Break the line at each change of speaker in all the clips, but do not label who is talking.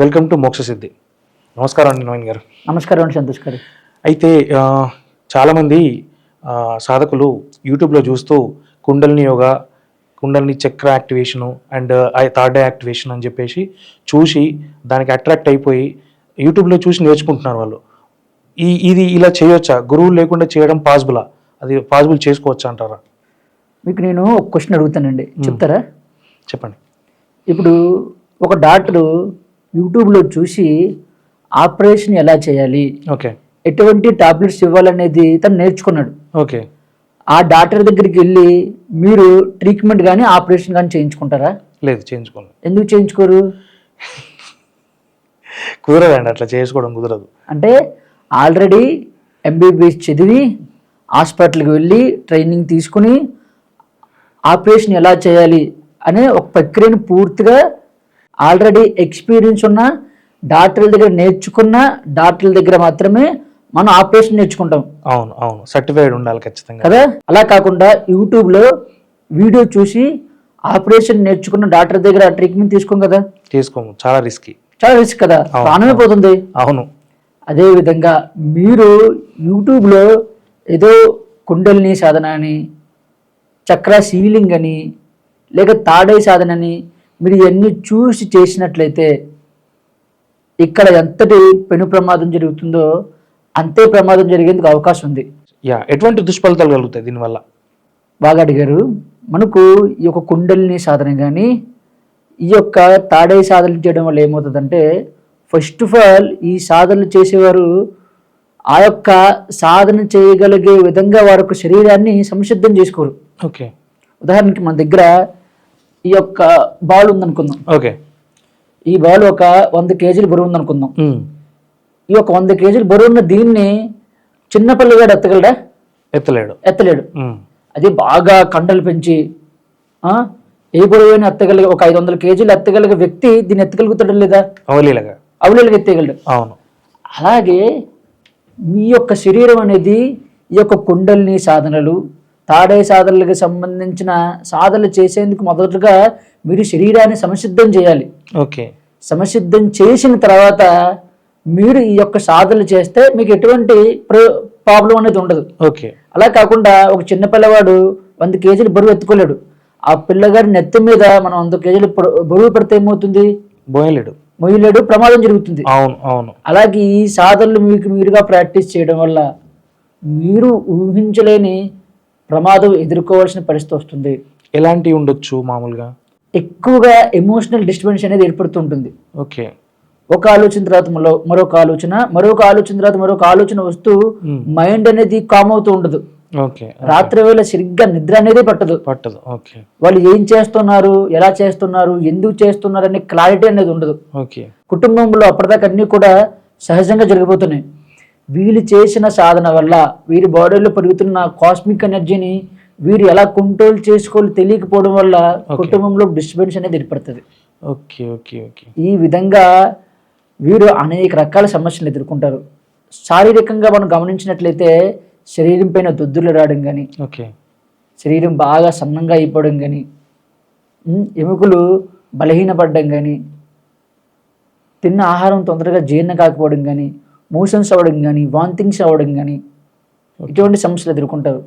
Welcome to మోక్ష సిద్ధి. నమస్కారం అండి నవీన్ గారు.
నమస్కారం అండి సంతోష్ గారు.
అయితే చాలామంది సాధకులు యూట్యూబ్లో చూస్తూ కుండలిని యోగా, కుండలిని చక్ర activation and third eye activation అని చెప్పేసి చూసి దానికి అట్రాక్ట్ అయిపోయి యూట్యూబ్లో చూసి నేర్చుకుంటున్నారు వాళ్ళు. ఇది ఇలా చేయొచ్చా? గురువు లేకుండా చేయడం పాసిబులా? అది పాసిబుల్ చేసుకోవచ్చా అంటారా?
మీకు నేను ఒక క్వశ్చన్ అడుగుతానండి, చెప్తారా?
చెప్పండి.
ఇప్పుడు ఒక డాక్టరు యూట్యూబ్లో చూసి ఆపరేషన్ ఎలా చేయాలి,
ఓకే,
ఎటువంటి టాబ్లెట్స్ ఇవ్వాలనేది తను నేర్చుకున్నాడు.
ఓకే.
ఆ డాక్టర్ దగ్గరికి వెళ్ళి మీరు ట్రీట్మెంట్ కానీ ఆపరేషన్ కానీ చేయించుకుంటారా?
లేదు, చేయించుకోండి.
ఎందుకు చేయించుకోరు?
కుదరదండి, అట్లా చేసుకోవడం కుదరదు.
అంటే ఆల్రెడీ ఎంబీబీఎస్ చదివి హాస్పిటల్కి వెళ్ళి ట్రైనింగ్ తీసుకుని ఆపరేషన్ ఎలా చేయాలి అనే ఒక ప్రక్రియను పూర్తిగా ఆల్రెడీ ఎక్స్పీరియన్స్ ఉన్న డాక్టర్ల దగ్గర నేర్చుకున్న డాక్టర్ల దగ్గర మాత్రమే మనం ఆపరేషన్ నేర్చుకుంటాం.
అవును అవును, సర్టిఫైడ్ ఉండాలి ఖచ్చితంగా
కదా. అలా కాకుండా యూట్యూబ్లో వీడియో చూసి ఆపరేషన్ నేర్చుకున్న డాక్టర్ దగ్గర ట్రీట్మెంట్ తీసుకోం కదా,
తీసుకోము. చాలా రిస్క్
కదా, ప్రాణమే పోతుంది.
అవును.
అదేవిధంగా మీరు యూట్యూబ్లో ఏదో కుండలిని సాధన అని, చక్ర సీలింగ్ అని, లేక తాడై సాధన అని మీరు ఇవన్నీ చూసి చేసినట్లయితే ఇక్కడ ఎంతటి పెను ప్రమాదం జరుగుతుందో అంతే ప్రమాదం జరిగేందుకు అవకాశం ఉంది.
ఎటువంటి దుష్ఫలితాలు కలుగుతాయి దీనివల్ల?
బాగా అడిగారు. మనకు ఈ యొక్క కుండలిని సాధన కానీ ఈ యొక్క తాడై సాధన చేయడం వల్ల ఏమవుతుందంటే, ఫస్ట్ ఆఫ్ ఆల్ ఈ సాధనలు చేసేవారు ఆ యొక్క సాధన చేయగలిగే విధంగా వారి యొక్క శరీరాన్ని సంసిద్ధం చేసుకోరు.
ఓకే.
ఉదాహరణకి మన దగ్గర ఈ యొక్క బాల్ ఉందనుకుందాం.
ఓకే.
ఈ బాల్ ఒక 100 కేజీలు బరువు ఉందనుకుందాం. ఈ యొక్క 100 కేజీలు బరువు ఉన్న దీన్ని చిన్న పిల్లగాడు ఎత్తగలడా? ఎత్తలేడు. అది బాగా కండలు పెంచి ఏ బరువైనా ఎత్తగలిగే ఒక 500 కేజీలు ఎత్తగలిగే వ్యక్తి దీన్ని ఎత్తగలుగుతాడు లేదా? అవలీలుగా ఎత్తగలడు.
అవును.
అలాగే మీ యొక్క శరీరం అనేది ఈ యొక్క కుండలిని సాధనలు, తాడే సాధనలకు సంబంధించిన సాధనలు చేసేందుకు మొదటగా మీరు శరీరాన్ని సంసిద్ధం చేయాలి.
ఓకే.
సంసిద్ధం చేసిన తర్వాత మీరు ఈ యొక్క సాధనలు చేస్తే మీకు ఎటువంటి ప్రాబ్లం అనేది ఉండదు.
ఓకే.
అలా కాకుండా ఒక చిన్న పిల్లవాడు 100 కేజీలు బరువు ఎత్తుకోలేడు. ఆ పిల్లగాడి నెత్తి మీద మనం 100 కేజీలు బరువు పెడితే ఏమవుతుంది? మొయ్యలేడు, ప్రమాదం జరుగుతుంది.
అవును అవును.
అలాగే ఈ సాధనలు మీకు మీరుగా ప్రాక్టీస్ చేయడం వల్ల మీరు ఊహించలేని ప్రమాదం ఎదుర్కోవాల్సిన పరిస్థితి వస్తుంది.
ఎలాంటివి ఉండొచ్చు మామూలుగా?
ఎక్కువగా ఎమోషనల్ డిస్టర్బెన్స్ అనేది ఏర్పడుతుంటుంది.
ఓకే.
ఒక ఆలోచన తర్వాత మరొక ఆలోచన తర్వాత మరొక ఆలోచన వస్తూ మైండ్ అనేది కామ్ అవుతూ ఉండదు. రాత్రి వేళ సరిగ్గా నిద్ర అనేది పట్టదు.
ఓకే.
వాళ్ళు ఏం చేస్తున్నారు, ఎలా చేస్తున్నారు, ఎందుకు చేస్తున్నారు అనే క్లారిటీ అనేది ఉండదు.
ఓకే.
కుటుంబంలో అప్పటిదాకా అన్ని కూడా సహజంగా జరిగిపోతున్నాయి. వీళ్ళు చేసిన సాధన వల్ల వీరి బాడీలో పెరుగుతున్న కాస్మిక్ ఎనర్జీని వీరు ఎలా కంట్రోల్ చేసుకోవాలి తెలియకపోవడం వల్ల కుటుంబంలో డిస్టర్బెన్స్ అనేది ఏర్పడుతుంది.
Okay okay okay.
ఈ విధంగా వీరు అనేక రకాల సమస్యలు ఎదుర్కొంటారు. శారీరకంగా మనం గమనించినట్లయితే శరీరం పైన దొద్దులు రావడం కానీ, శరీరం బాగా సన్నంగా అయిపోవడం కానీ, ఎముకలు బలహీనపడడం కానీ, తిన్న ఆహారం తొందరగా జీర్ణ కాకపోవడం కానీ, మోషన్స్ అవ్వడం కానీ, వాంతింగ్స్ అవ్వడం కానీ, ఇటువంటి సమస్యలు ఎదుర్కొంటారు.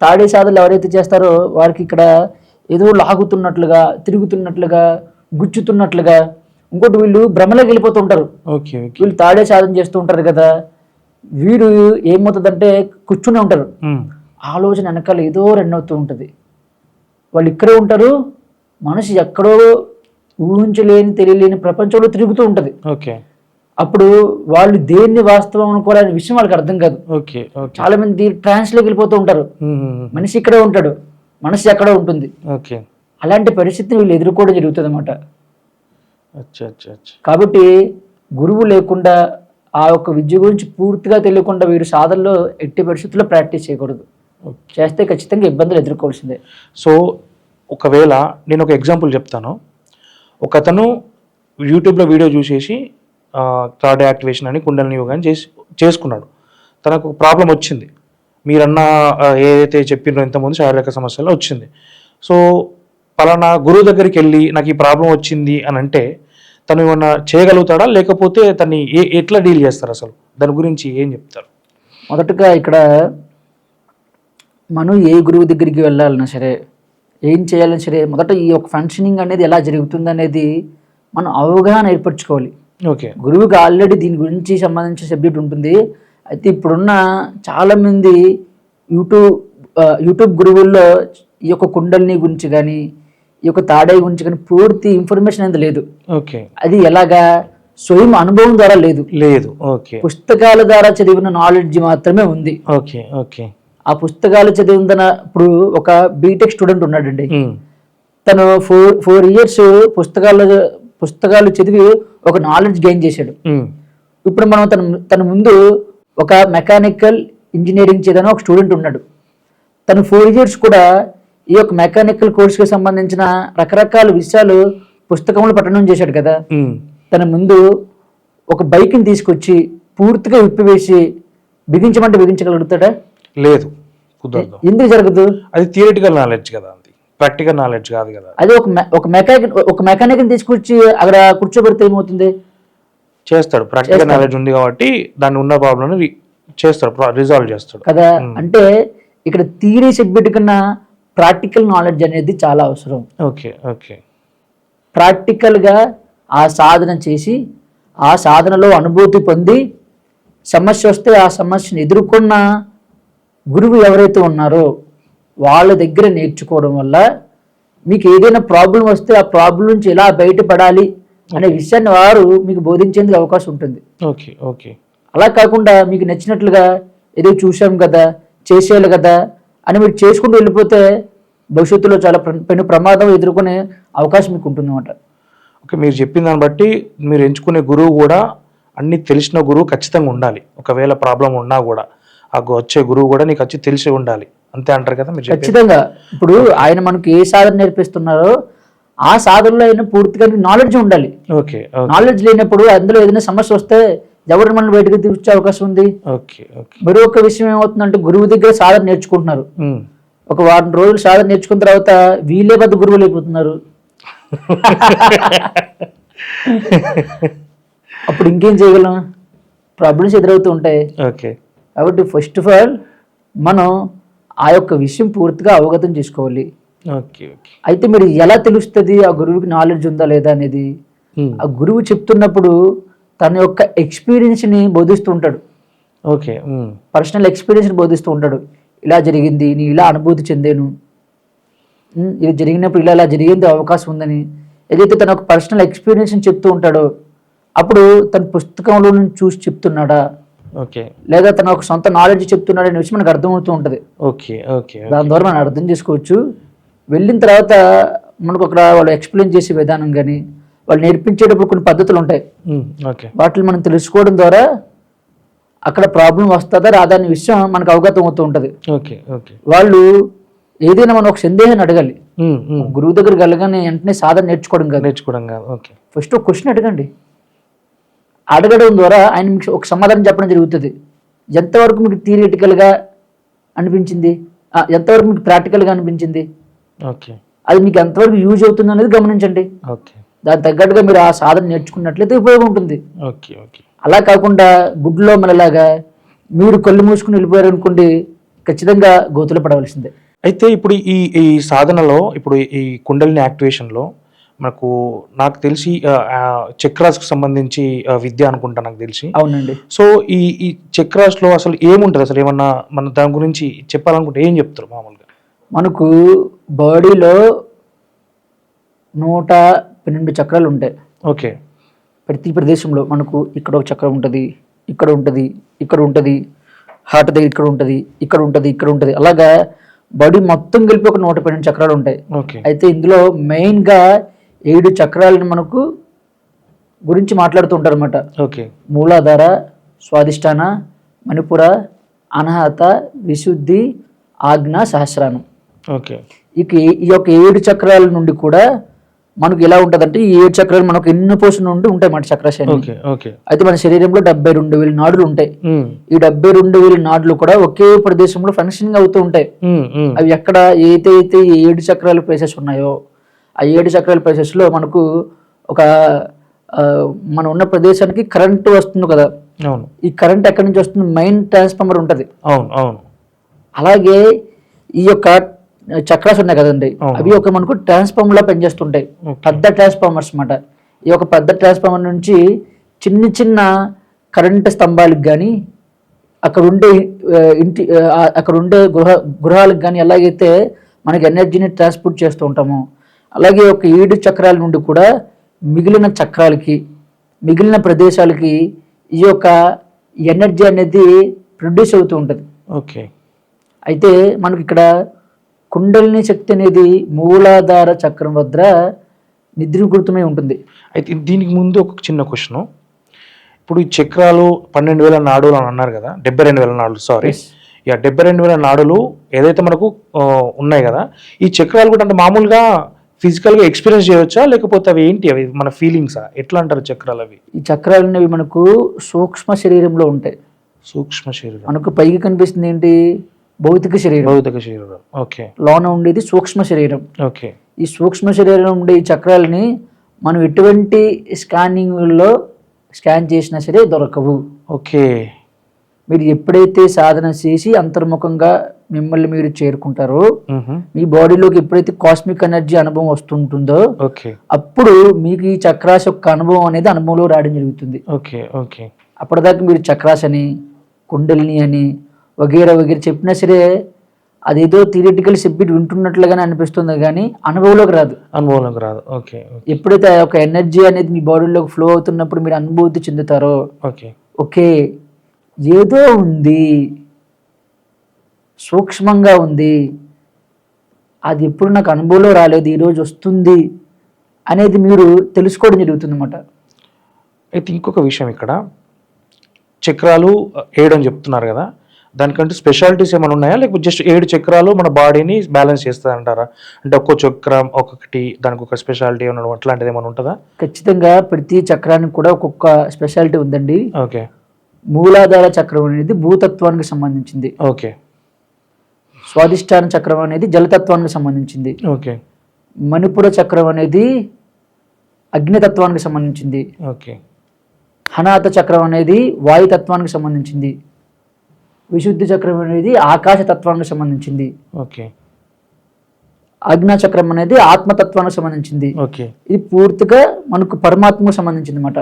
తాడే సాధనలు ఎవరైతే చేస్తారో వారికి ఇక్కడ ఏదో లాగుతున్నట్లుగా, తిరుగుతున్నట్లుగా, గుచ్చుతున్నట్లుగా, ఇంకోటి వీళ్ళు భ్రమలోకి వెళ్ళిపోతుంటారు. వీళ్ళు తాడే సాధన చేస్తూ ఉంటారు కదా, వీరు ఏమవుతుందంటే కూర్చునే ఉంటారు, ఆలోచన వెనకాల ఏదో రన్ అవుతూ ఉంటుంది. వాళ్ళు ఇక్కడే ఉంటారు, మనసు ఎక్కడో ఊహించలేని తెలియలేని ప్రపంచంలో తిరుగుతూ ఉంటుంది. అప్పుడు వాళ్ళు దేన్ని వాస్తవం అనుకోవాలనే విషయం వాళ్ళకి అర్థం కాదు. చాలా మంది ట్రాన్స్లోకి వెళ్ళిపోతూ ఉంటారు. మనిషి ఇక్కడే ఉంటాడు, మనసు ఎక్కడో ఉంటుంది. అలాంటి పరిస్థితిని వీళ్ళు ఎదుర్కోవడం జరుగుతుంది అన్నమాట. కాబట్టి గురువు లేకుండా ఆ యొక్క విద్య గురించి పూర్తిగా తెలియకుండా వీరు సాధనలో ఎట్టి పరిస్థితుల్లో ప్రాక్టీస్ చేయకూడదు. చేస్తే ఖచ్చితంగా ఇబ్బందులు ఎదుర్కోవాల్సిందే.
సో ఒకవేళ నేను ఒక ఎగ్జాంపుల్ చెప్తాను. ఒకతను యూట్యూబ్లో వీడియో చూసేసి థర్డ్ యాక్టివేషన్ అని కుండలిని యోగా అని చేసుకున్నాడు. తనకు ప్రాబ్లం వచ్చింది, మీరన్న ఏదైతే చెప్పినో ఇంతకుముందు శారీరక సమస్యలు వచ్చింది. సో పలానా గురువు దగ్గరికి వెళ్ళి నాకు ఈ ప్రాబ్లం వచ్చింది అని అంటే తను ఏమన్నా చేయగలుగుతాడా, లేకపోతే తన్ని ఎట్లా డీల్ చేస్తారు, అసలు దాని గురించి ఏం చెప్తారు?
మొదటగా ఇక్కడ మనం ఏ గురువు దగ్గరికి వెళ్ళాలన్నా సరే, ఏం చేయాలన్నా సరే, మొదట ఈ యొక్క ఫంక్షనింగ్ అనేది ఎలా జరుగుతుంది అనేది మనం అవగాహన ఏర్పరచుకోవాలి.
ఓకే.
గురువుకి ఆల్రెడీ దీని గురించి సంబంధించిన సబ్జెక్ట్ ఉంటుంది. అయితే ఇప్పుడున్న చాలామంది యూట్యూబ్ గురువుల్లో ఈ యొక్క కుండలిని గురించి కానీ, ఈ యొక్క తాడే గురించి కానీ పూర్తి ఇన్ఫర్మేషన్ అనేది లేదు.
ఓకే.
అది ఎలాగా స్వయం అనుభవం ద్వారా లేదు.
ఓకే. పుస్తకాల
ద్వారా చదివిన నాలెడ్జ్ మాత్రమే ఉంది.
ఓకే. ఓకే.
ఆ పుస్తకాలు చదివిన ఇప్పుడు ఒక బీటెక్ స్టూడెంట్ ఉన్నాడండి. తను 4 years పుస్తకాలు చదివి ఒక నాలెడ్జ్ గెయిన్ చేశాడు. ఇప్పుడు మనం తన ముందు ఒక మెకానికల్ ఇంజనీరింగ్ చదివిన ఒక స్టూడెంట్ ఉన్నాడు. తను 4 years కూడా ఈ యొక్క మెకానికల్ కోర్సుకి సంబంధించిన రకరకాల విషయాలు పుస్తకంలో పఠనం చేశాడు కదా. తన ముందు ఒక బైక్ని తీసుకొచ్చి పూర్తిగా విప్పివేసి బిగించమంటే బిగించగలుగుతాడా?
లేదు, కుదరదు.
ఎందుకు జరగదు?
అది థియరిటికల్ నాలెడ్జ్ కదా, అది ప్రాక్టికల్ నాలెడ్జ్ కాదు కదా.
అది ఒక మెకానిక్ తీసుకొచ్చి అక్కడ కూర్చోబెడితే ఏమవుతుంది?
చేస్తాడు. ప్రాక్టికల్ నాలెడ్జ్ ఉంది కాబట్టి దాన్ని ఉన్న ప్రాబ్లమ్ చేస్తాడు, రిజాల్వ్ చేస్తాడు
కదా. అంటే ఇక్కడ థియరీ సబ్జెక్ట్ కన్నా ప్రాక్టికల్ నాలెడ్జ్ అనేది చాలా అవసరం.
ఓకే. ఓకే.
ప్రాక్టికల్గా ఆ సాధన చేసి ఆ సాధనలో అనుభూతి పొంది సమస్య వస్తే ఆ సమస్యను ఎదుర్కొన్న గురువు ఎవరైతే ఉన్నారో వాళ్ళ దగ్గర నేర్చుకోవడం వల్ల మీకు ఏదైనా ప్రాబ్లం వస్తే ఆ ప్రాబ్లం నుంచి ఎలా బయటపడాలి అనే విషయాన్ని వారు మీకు బోధించేందుకు అవకాశం ఉంటుంది.
ఓకే. ఓకే.
అలా కాకుండా మీకు నచ్చినట్లుగా ఏదో చూసాం కదా, చేసేయాలి కదా అని మీరు చేసుకుంటూ వెళ్ళిపోతే భవిష్యత్తులో చాలా పెను ప్రమాదం ఎదుర్కొనే అవకాశం మీకు ఉంటుంది అన్నమాట.
ఓకే. మీరు చెప్పిన దాన్ని బట్టి మీరు ఎంచుకునే గురువు కూడా అన్ని తెలిసిన గురువు ఖచ్చితంగా ఉండాలి. ఒకవేళ ప్రాబ్లం ఉన్నా కూడా ఆ వచ్చే గురువు కూడా నీకు వచ్చి తెలిసి ఉండాలి, అంతే అంటారు కదా మీరు?
ఖచ్చితంగా. ఇప్పుడు ఆయన మనకు ఏ సాధన నేర్పిస్తున్నారో ఆ సాధనలో అయినా పూర్తిగా నాలెడ్జ్ ఉండాలి.
ఓకే.
నాలెడ్జ్ లేనప్పుడు అందులో ఏదైనా సమస్య వస్తే ఎవరు మనం బయటకు తీర్చే అవకాశం ఉంది.
ఓకే.
మరో ఒక విషయం ఏమవుతుందంటే గురువు దగ్గర సాధన నేర్చుకుంటున్నారు. ఒక 4 రోజులు సాధన నేర్చుకున్న తర్వాత వీళ్ళే పెద్ద గురువులు అయిపోతున్నారు. అప్పుడు ఇంకేం చేయగలం? ప్రాబ్లమ్స్ ఎదురవుతూ ఉంటాయి.
ఓకే.
కాబట్టి ఫస్ట్ ఆఫ్ ఆల్ మనం ఆ యొక్క విషయం పూర్తిగా అవగతం చేసుకోవాలి.
ఓకే. ఓకే.
అయితే మీరు ఎలా తెలుస్తుంది ఆ గురువుకి నాలెడ్జ్ ఉందా లేదా అనేది? ఆ గురువు చెప్తున్నప్పుడు తన యొక్క ఎక్స్పీరియన్స్ని బోధిస్తూ ఉంటాడు.
ఓకే.
పర్సనల్ ఎక్స్పీరియన్స్ని బోధిస్తూ ఉంటాడు. ఇలా జరిగింది, నీ ఇలా అనుభూతి చెందాను, ఇది జరిగినప్పుడు ఇలా జరిగింది అవకాశం ఉందని ఏదైతే తన ఒక పర్సనల్ ఎక్స్పీరియన్స్ని చెప్తూ ఉంటాడో అప్పుడు తన పుస్తకంలో నుంచి చూసి చెప్తున్నాడా,
ఓకే,
లేదా తన ఒక సొంత నాలెడ్జ్ చెప్తున్నాడు అనే విషయం మనకు అర్థమవుతూ ఉంటుంది.
ఓకే. ఓకే.
దాని ద్వారా మనం అర్థం చేసుకోవచ్చు. వెళ్ళిన తర్వాత మనకు అక్కడ వాళ్ళు ఎక్స్ప్లెయిన్ చేసే విధానం కానీ వాళ్ళు నేర్పించేటప్పుడు కొన్ని పద్ధతులు ఉంటాయి. వాటిని మనం తెలుసుకోవడం ద్వారా అక్కడ ప్రాబ్లం వస్తుందా రాదా అనే విషయం మనకు అవగతం అవుతూ ఉంటుంది. వాళ్ళు ఏదైనా మనం ఒక సందేహాన్ని అడగాలి. గురువు దగ్గరికి వెళ్ళగానే వెంటనే సాధన నేర్చుకోవడం కాదు. ఫస్ట్ ఒక క్వశ్చన్ అడగండి. అడగడం ద్వారా ఆయన మీకు ఒక సమాధానం చెప్పడం జరుగుతుంది. ఎంతవరకు మీకు థియరిటికల్గా అనిపించింది, ఎంతవరకు మీకు ప్రాక్టికల్గా అనిపించింది, అది మీకు ఎంతవరకు యూజ్ అవుతుంది అనేది గమనించండి. దాని తగ్గట్టుగా మీరు ఆ సాధన నేర్చుకున్నట్లయితే ఉపయోగం ఉంటుంది. అలా కాకుండా గుడ్లో మనలాగా మీరు కళ్ళు మూసుకుని వెళ్ళిపోయారు అనుకోండి, ఖచ్చితంగా గోతులో పడవలసిందే.
అయితే ఇప్పుడు ఈ సాధనలో ఇప్పుడు ఈ కుండలిని యాక్టివేషన్లో నాకు తెలిసి చక్రాస్కి సంబంధించి విద్య అనుకుంటా నాకు తెలిసి.
అవునండి.
సో ఈ చక్రాస్లో అసలు ఏముంటుంది, అసలు ఏమన్నా మన దాని గురించి చెప్పాలనుకుంటే ఏం చెప్తారు? మామూలుగా మనకు
బాడీలో 112 చక్రాలు ఉంటాయి.
ఓకే.
ప్రతి ప్రదేశంలో మనకు ఇక్కడ ఒక చక్రం ఉంటుంది, ఇక్కడ ఉంటుంది, ఇక్కడ ఉంటుంది, హార్ట్ దగ్గర ఇక్కడ ఉంటుంది, ఇక్కడ ఉంటుంది, ఇక్కడ ఉంటుంది. అలాగా బాడీ మొత్తం కలిపి ఒక 112 చక్రాలు ఉంటాయి. అయితే ఇందులో మెయిన్గా 7 చక్రాలను మనకు గురించి మాట్లాడుతూ ఉంటారు అనమాట. మూలాధార, స్వాదిష్టాన, మణిపుర, అనాహత, విశుద్ధి, ఆజ్ఞ, సహస్రానం. ఇక ఈ యొక్క 7 చక్రాల నుండి కూడా మనకు ఎలా ఉంటుందంటే ఈ 7 చక్రాలు మనకు ఎన్నో పోషన్ నుండి ఉంటాయి మన చక్రాశయాన్ని. అయితే మన శరీరంలో 72,000 నాడులు ఉంటాయి. ఈ 72,000 నాడులు కూడా ఒకే ప్రదేశంలో ఫంక్షనింగ్ అవుతూ ఉంటాయి. అవి ఎక్కడ అయితే 7 చక్రాల ప్లేసెస్ ఉన్నాయో ఆ 7 చక్రాల ప్లేసెస్ లో మనకు ఒక మనం ఉన్న ప్రదేశానికి కరెంట్ వస్తుంది కదా,
అవును
ఈ కరెంట్ ఎక్కడి నుంచి వస్తుంది, మెయిన్ ట్రాన్స్ఫార్మర్ ఉంటుంది.
అవును అవును
అలాగే ఈ యొక్క చక్రాస్ ఉన్నాయి కదండి, అవి ఒక మనకు ట్రాన్స్ఫార్మర్ లా పనిచేస్తుంటాయి. పెద్ద ట్రాన్స్ఫార్మర్స్ అన్నమాట. ఈ యొక్క పెద్ద ట్రాన్స్ఫార్మర్ నుంచి చిన్న చిన్న కరెంటు స్తంభాలకు కానీ అక్కడ ఉండే అక్కడ ఉండే గృహాలకు కానీ ఎలాగైతే మనకి ఎనర్జీని ట్రాన్స్పోర్ట్ చేస్తూ ఉంటామో, అలాగే ఒక 7 చక్రాల నుండి కూడా మిగిలిన చక్రాలకి, మిగిలిన ప్రదేశాలకి ఈ యొక్క ఎనర్జీ అనేది ప్రొడ్యూస్ అవుతూ ఉంటుంది.
ఓకే.
అయితే మనకి ఇక్కడ కుండలిని శక్తి అనేది మూలాధార చక్రం వద్ద నిద్రీకృతమై ఉంటుంది.
అయితే దీనికి ముందు ఒక చిన్న క్వశ్చన్. ఇప్పుడు ఈ చక్రాలు 12,000 నాడులు అని అన్నారు కదా, 72,000 నాడులు, సారీ, 72,000 నాడులు ఏదైతే మనకు ఉన్నాయి కదా, ఈ చక్రాలు కూడా అంటే మామూలుగా ఫిజికల్గా ఎక్స్పీరియన్స్ చేయవచ్చా, లేకపోతే అవి ఏంటి, అవి మన ఫీలింగ్సా, ఎట్లా అంటారు చక్రాలు అవి?
ఈ చక్రాలు అనేవి మనకు సూక్ష్మ శరీరంలో ఉంటాయి.
సూక్ష్మ శరీరం
మనకు పైకి కనిపిస్తుంది ఏంటి, భౌతిక శరీరం.
భౌతిక శరీరం, ఓకే.
లోన ఉండేది సూక్ష్మ శరీరం.
ఓకే.
ఈ సూక్ష్మ శరీరంలో ఉండే ఈ చక్రాలని మనం ఎటువంటి స్కానింగ్లో స్కాన్ చేసినా సరే దొరకవు.
ఓకే.
మీరు ఎప్పుడైతే సాధన చేసి అంతర్ముఖంగా మిమ్మల్ని మీరు చేరుకుంటారో, మీ బాడీలోకి ఎప్పుడైతే కాస్మిక్ ఎనర్జీ అనుభవం వస్తుంటుందో, అప్పుడు మీకు ఈ చక్రాస్ యొక్క అనుభవం అనేది అనుభవంలో రావడం జరుగుతుంది.
ఓకే. ఓకే.
అప్పటిదాకా మీరు చక్రాస్ అని, కుండలిని అని వగేరా వగేరా చెప్పినా సరే అదేదో థియరిటికల్ సబ్జెక్ట్ వింటున్నట్లుగానే అనిపిస్తుంది, కానీ అనుభవంలోకి రాదు.
అనుభవంలోకి రాదు. ఓకే.
ఎప్పుడైతే ఆ యొక్క ఎనర్జీ అనేది మీ బాడీలోకి ఫ్లో అవుతున్నప్పుడు మీరు అనుభూతి చెందుతారో, ఓకే ఏదో ఉంది, సూక్ష్మంగా ఉంది, అది ఎప్పుడు నాకు అనుభవంలో రాలేదు, ఈరోజు వస్తుంది అనేది మీరు తెలుసుకోవడం జరుగుతుంది అన్నమాట.
అయితే ఇంకొక విషయం, ఇక్కడ చక్రాలు 7 అని చెప్తున్నారు కదా, దానికంటే స్పెషాలిటీస్ ఏమైనా ఉన్నాయా, లేకపోతే జస్ట్ 7 చక్రాలు మన బాడీని బ్యాలెన్స్ చేస్తారంటారా? అంటే ఒక్కో చక్రం ఒక్కొక్కటి దానికి ఒక స్పెషాలిటీ ఉండడం అట్లాంటిది ఏమైనా ఉంటుందా?
ఖచ్చితంగా ప్రతి చక్రానికి కూడా ఒక్కొక్క స్పెషాలిటీ ఉందండి.
ఓకే.
మూలాధార చక్రం అనేది భూతత్వానికి సంబంధించింది.
ఓకే.
స్వాదిష్టాన చక్రం అనేది జలతత్వానికి సంబంధించింది.
ఓకే.
మణిపుర చక్రం అనేది అగ్నితత్వానికి సంబంధించింది.
ఓకే.
హనాత చక్రం అనేది వాయుతత్వానికి సంబంధించింది. విశుద్ధి చక్రం అనేది ఆకాశ తత్వానికి సంబంధించింది.
ఓకే.
ఆజ్ఞా చక్రం అనేది ఆత్మతత్వానికి సంబంధించింది.
ఓకే.
ఇది పూర్తిగా మనకు పరమాత్మకు సంబంధించింది అన్నమాట.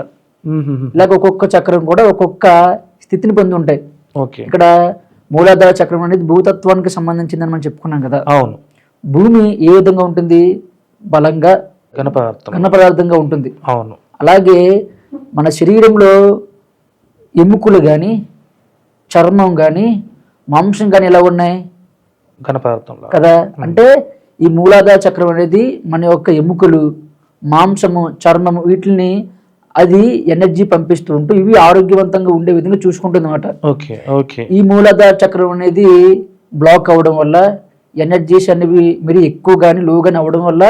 ఇలాగ ఒక్కొక్క చక్రం కూడా ఒక్కొక్క స్థితిని పొంది ఉంటాయి.
ఓకే.
ఇక్కడ మూలాధార చక్రం అనేది భూతత్వానికి సంబంధించిందని మనం చెప్పుకున్నాం కదా.
అవును.
భూమి ఏ విధంగా ఉంటుంది, బలంగా ఘన పదార్థంగా ఉంటుంది.
అవును.
అలాగే మన శరీరంలో ఎముకలు కానీ, చర్మం కానీ, మాంసం కానీ ఎలా ఉన్నాయి,
ఘన పదార్థం
కదా. అంటే ఈ మూలాధార చక్రం అనేది మన యొక్క ఎముకలు, మాంసము, చర్మము వీటిని అది ఎనర్జీ పంపిస్తూ ఉంటూ ఇవి ఆరోగ్యవంతంగా ఉండే విధంగా చూసుకుంటుంది అన్నమాట.
ఓకే. ఓకే.
ఈ మూలాధార చక్రం అనేది బ్లాక్ అవ్వడం వల్ల ఎనర్జీస్ అనేవి మీరు ఎక్కువ కానీ లో కానీ అవ్వడం వల్ల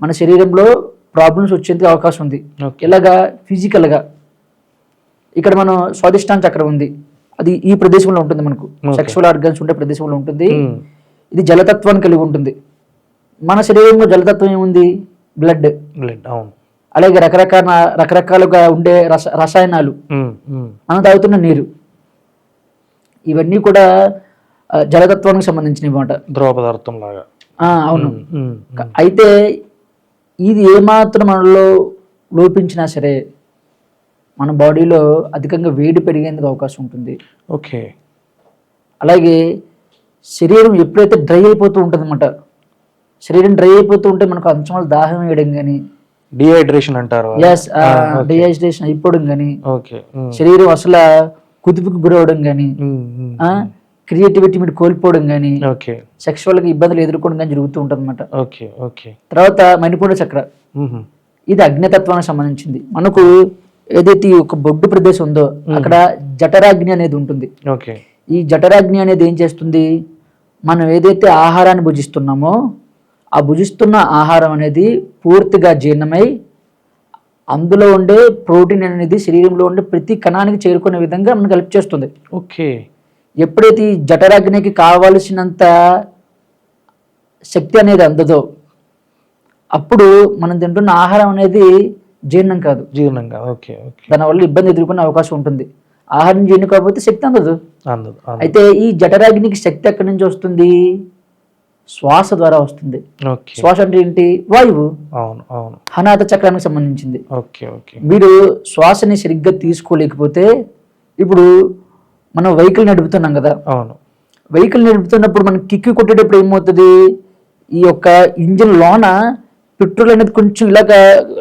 మన శరీరంలో ప్రాబ్లమ్స్ వచ్చేందుకు అవకాశం ఉంది. ఇలాగా ఫిజికల్గా ఇక్కడ మనం స్వాదిష్టాన చక్రం ఉంది, అది ఈ ప్రదేశంలో ఉంటుంది, మనకు సెక్షువల్ ఆర్గన్స్ ఉండే ప్రదేశంలో ఉంటుంది. ఇది జలతత్వాన్ని కలిగి ఉంటుంది. మన శరీరంలో జలతత్వం ఏముంది, బ్లడ్. అవును. అలాగే రకరకాలుగా ఉండే రసాయనాలు, మనం తాగుతున్న నీరు, ఇవన్నీ కూడా జలతత్వానికి సంబంధించినవి అన్నమాట,
ద్రవ పదార్థం లాగా.
అవును. అయితే ఇది ఏమాత్రం మనలో లోపించినా సరే మన బాడీలో అధికంగా వేడి పెరిగేందుకు అవకాశం ఉంటుంది.
ఓకే.
అలాగే శరీరం ఎప్పుడైతే డ్రై అయిపోతూ ఉంటుంది అన్నమాట, శరీరం డ్రై అయిపోతూ ఉంటే మనకు అంచమాలు దాహం వేయడం కానీ,
డిహైడ్రేషన్ అంటారు,
డిహైడ్రేషన్ అయిపోవడం కానీ, శరీరం అసలు కుదుపుకి గురవడం కానీ, క్రియేటివిటీ మీరు కోల్పోవడం కానీ, సెక్షువల్గా ఇబ్బందులు ఎదుర్కోవడం కానీ జరుగుతూ ఉంటుంది అన్నమాట. తర్వాత మణిపూర చక్ర, ఇది అగ్నితత్వానికి సంబంధించింది. మనకు ఏదైతే ఒక బొడ్డు ప్రదేశం ఉందో అక్కడ జఠరాగ్ని అనేది ఉంటుంది. ఈ జఠరాగ్ని అనేది ఏం చేస్తుంది, మనం ఏదైతే ఆహారాన్ని భుజిస్తున్నామో ఆ భుజిస్తున్న ఆహారం అనేది పూర్తిగా జీర్ణమై అందులో ఉండే ప్రోటీన్ అనేది శరీరంలో ఉండే ప్రతి కణానికి చేరుకునే విధంగా మనకు హెల్ప్ చేస్తుంది.
ఓకే.
ఎప్పుడైతే ఈ జఠరాగ్నికి కావలసినంత శక్తి అనేది అందదో అప్పుడు మనం తింటున్న ఆహారం అనేది జీర్ణం కాదు.
జీర్ణంగా. ఓకే. ఓకే.
దానివల్ల ఇబ్బంది ఎదుర్కొనే అవకాశం ఉంటుంది. ఆహారం జీర్ణం కాకపోతే శక్తి అందదు.
అందదు.
అయితే ఈ జఠరాగ్నికి శక్తి ఎక్కడి నుంచి వస్తుంది? శ్వాస ద్వారా వస్తుంది.
ఓకే.
శ్వాస అంటే ఏంటి? వాయువు.
అవును. అవును.
అనాహత చక్రానికి సంబంధించింది.
ఓకే. ఓకే.
మీరు శ్వాసని సరిగ్గా తీసుకోలేకపోతే, ఇప్పుడు మనం వెహికల్ నడుపుతున్నాం కదా,
అవును.
వెహికల్ నడుపుతున్నప్పుడు మనం కిక్కి కొట్టేటప్పుడు ఏమవుతుంది? ఈ యొక్క ఇంజిన్ లోన పెట్రోల్ అనేది కొంచెం ఇలాగ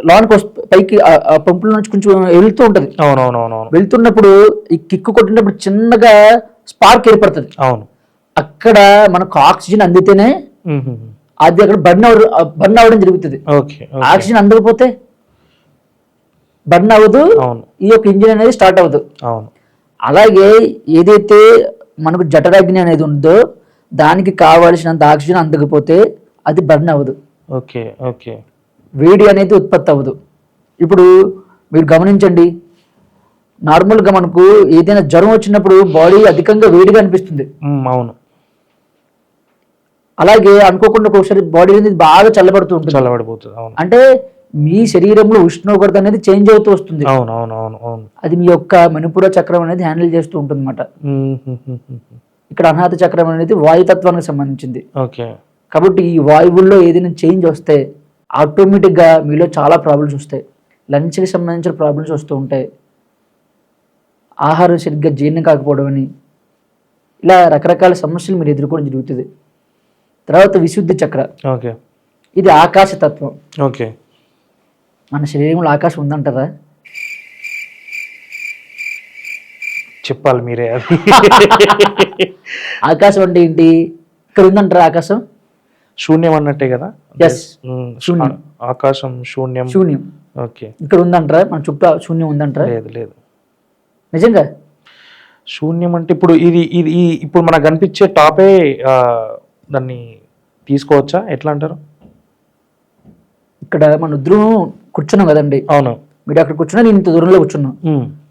లోనకి పైకి ఆ పంపుల నుంచి కొంచెం వెళ్తూ ఉంటుంది.
అవునవునవునవును.
వెళ్తున్నప్పుడు ఈ కిక్కు కొట్టినప్పుడు చిన్నగా స్పార్క్ ఏర్పడుతుంది.
అవును.
అక్కడ మనకు ఆక్సిజన్ అందితేనే అది అక్కడ బర్న్ అవ్వడం జరుగుతుంది.
ఓకే.
ఆక్సిజన్ అందకపోతే బర్న్ అవ్వదు.
అవును.
ఈ యొక్క ఇంజిన్ అనేది స్టార్ట్ అవ్వదు.
అవును.
అలాగే ఏదైతే మనకు జఠరాగ్ని అనేది ఉందో దానికి కావాల్సినంత ఆక్సిజన్ అందకపోతే అది బర్న్ అవ్వదు.
ఓకే. ఓకే.
వేడి అనేది ఉత్పత్తి అవ్వదు. ఇప్పుడు మీరు గమనించండి, నార్మల్గా మనకు ఏదైనా జ్వరం వచ్చినప్పుడు బాడీ అధికంగా వేడిగా అనిపిస్తుంది.
అవును.
అలాగే అనుకోకుండా ఒకసారి బాడీ అనేది బాగా చల్లబడుతూ ఉంటుంది.
చల్లబడిపోతుంది. అవును.
అంటే మీ శరీరంలో ఉష్ణోగ్రత అనేది చేంజ్ అవుతూ వస్తుంది.
అవును. అవును. అవును. అవును.
అది మీ యొక్క మణిపుర చక్రం అనేది హ్యాండిల్ చేస్తూ ఉంటుంది అన్నమాట. ఇక్కడ అనాహత చక్రం అనేది వాయుతత్వానికి సంబంధించింది.
ఓకే.
కాబట్టి ఈ వాయువుల్లో ఏదైనా చేంజ్ వస్తే ఆటోమేటిక్గా మీలో చాలా ప్రాబ్లమ్స్ వస్తాయి. లంగ్స్కి సంబంధించిన ప్రాబ్లమ్స్ వస్తూ ఉంటాయి. ఆహారం సరిగ్గా జీర్ణం కాకపోవడం అని, ఇలా రకరకాల సమస్యలు మీరు ఎదుర్కోవడం జరుగుతుంది. తర్వాత విశుద్ధి చక్ర.
ఓకే.
ఇది ఆకాశతత్వం.
ఓకే.
మన శరీరంలో ఆకాశం ఉందంటారా?
చెప్పాలి మీరే అది.
ఆకాశం అంటే ఏంటి? ఇక్కడ ఉందంటారా ఆకాశం?
శూన్యం అన్నట్టే కదా.
శూన్యం.
ఆకాశం శూన్యం.
శూన్యం.
ఓకే.
ఇక్కడ ఉందంటారా? మన చుట్టూ శూన్యం ఉందంటారా?
లేదు లేదు.
నిజంగా
శూన్యం అంటే ఇప్పుడు ఇది ఇది ఇప్పుడు మనకు కనిపించే టాపే దాన్ని తీసుకోవచ్చా? ఎట్లా అంటారు?
ఇక్కడ మన ఇద్దరం కూర్చున్నాం కదండి.
అవును.
మీరు అక్కడ కూర్చున్నా, నేను ఇంత దూరంలో కూర్చున్నాం.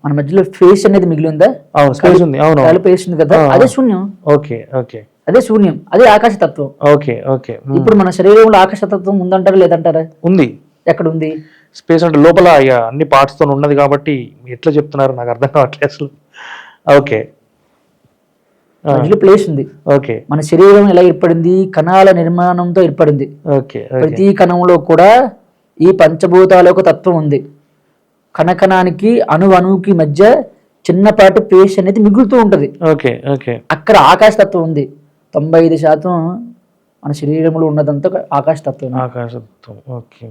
మన మధ్యలో ఫేస్ అనేది మిగిలి ఉందా?
అవును. స్పేస్ ఉంది. అవును.
ఫేస్ ఉంది కదా, అదే శూన్యం.
ఓకే. ఓకే.
అదే శూన్యం, అదే ఆకాశతత్వం.
ఓకే. ఓకే.
ఇప్పుడు మన శరీరంలో ఆకాశతత్వం ఉందంటారా లేదంటారా?
ఉంది.
ఎక్కడ ఉంది?
స్పేస్ అంటే లోపల ఇక అన్ని పార్ట్స్ తో ఉన్నది కాబట్టి ఎట్లా చెప్తున్నారు నాకు అర్థం కావట్లేదు అసలు. ఓకే.
మధ్యలో ప్లేస్ ఉంది.
ఓకే.
మన శరీరం ఎలా ఏర్పడింది? కణాల నిర్మాణంతో ఏర్పడింది.
ఓకే.
ప్రతి కణంలో కూడా ఈ పంచభూతాల యొక్క తత్వం ఉంది. కణకణానికి అణువుకి మధ్య చిన్నపాటి ప్లేస్ అనేది మిగులుతూ ఉంటది.
ఓకే. ఓకే.
అక్కడ ఆకాశతత్వం ఉంది. 95% మన శరీరంలో ఉన్నదంతా ఆకాశతత్వం.
ఆకాశతత్వం. ఓకే.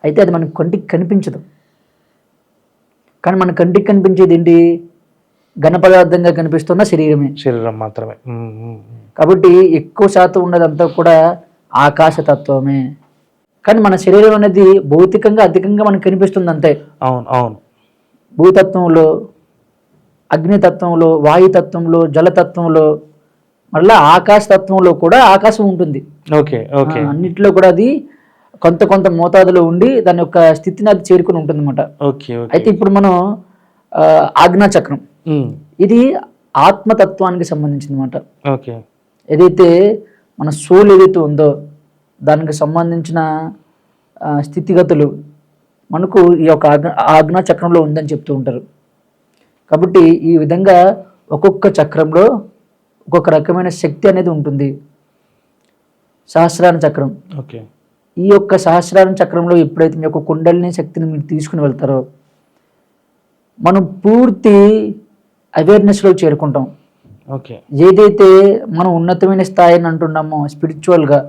అయితే అది మనకు కంటికి కనిపించదు. కానీ మన కంటికి కనిపించేది ఏంటి? ఘన పదార్థంగా కనిపిస్తున్న శరీరం
మాత్రమే.
కాబట్టి ఎక్కువ శాతం ఉన్నదంతా కూడా ఆకాశతత్వమే. కానీ మన శరీరం అనేది భౌతికంగా అధికంగా మనకు కనిపిస్తుంది అంతే.
అవును. అవును.
భూతత్వంలో, అగ్నితత్వంలో, వాయుతత్వంలో, జలతత్వంలో, మళ్ళీ ఆకాశతత్వంలో కూడా ఆకాశం ఉంటుంది.
ఓకే. ఓకే.
అన్నిట్లో కూడా అది కొంత మోతాదులో ఉండి దాని యొక్క స్థితిని అది చేరుకుని ఉంటుంది అనమాట.
ఓకే.
అయితే ఇప్పుడు మనం ఆజ్ఞా చక్రం, ఇది ఆత్మతత్వానికి సంబంధించింది అనమాట.
ఓకే.
ఏదైతే మన సోల్ ఏదైతే ఉందో దానికి సంబంధించిన స్థితిగతులు మనకు ఈ యొక్క ఆజ్ఞా చక్రంలో ఉందని చెప్తూ ఉంటారు. కాబట్టి ఈ విధంగా ఒక్కొక్క చక్రంలో ఒక్కొక్క రకమైన శక్తి అనేది ఉంటుంది. సహస్రార చక్రం.
ఓకే.
ఈ యొక్క సహస్రార చక్రంలో ఎప్పుడైతే మీ యొక్క కుండలిని శక్తిని మీరు తీసుకుని వెళ్తారో మనం పూర్తి అవేర్నెస్లో చేరుకుంటాం.
ఓకే.
ఏదైతే మనం ఉన్నతమైన స్థాయి అని అంటున్నామో స్పిరిచువల్గా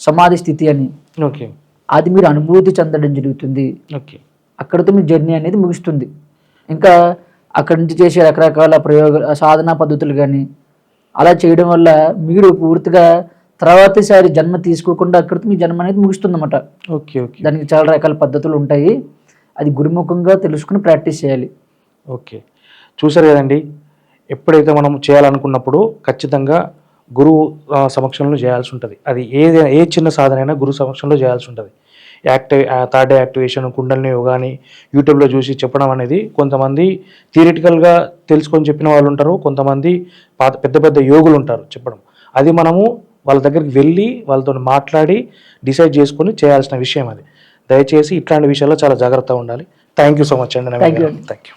సమాధి స్థితి అని,
ఓకే,
అది మీరు అనుభూతి చెందడం జరుగుతుంది.
ఓకే.
అక్కడితో మీ జర్నీ అనేది ముగుస్తుంది. ఇంకా అక్కడి నుంచి చేసే రకరకాల సాధనా పద్ధతులు కానీ అలా చేయడం వల్ల మీరు పూర్తిగా తర్వాతిసారి జన్మ తీసుకోకుండా అక్కడితో మీ జన్మ అనేది ముగుస్తుంది అన్నమాట.
ఓకే. ఓకే.
దానికి చాలా రకాల పద్ధతులు ఉంటాయి. అది గురుముఖంగా తెలుసుకుని ప్రాక్టీస్ చేయాలి.
ఓకే. చూసారు కదండి, ఎప్పుడైతే మనం చేయాలనుకున్నప్పుడు ఖచ్చితంగా గురువు సమక్షంలో చేయాల్సి ఉంటుంది. అది ఏ చిన్న సాధన అయినా గురు సమక్షంలో చేయాల్సి ఉంటుంది. థర్డ్ యాక్టివేషన్, కుండలిని యోగాని యూట్యూబ్లో చూసి చెప్పడం అనేది కొంతమంది థియరిటికల్గా తెలుసుకొని చెప్పిన వాళ్ళు ఉంటారు, కొంతమంది పెద్ద పెద్ద యోగులు ఉంటారు చెప్పడం. అది మనము వాళ్ళ దగ్గరికి వెళ్ళి వాళ్ళతో మాట్లాడి డిసైడ్ చేసుకొని చేయాల్సిన విషయం అది. దయచేసి ఇట్లాంటి విషయాల్లో చాలా జాగ్రత్తగా ఉండాలి. థ్యాంక్ యూ సో మచ్ అండి.
Thank you.
Thank you.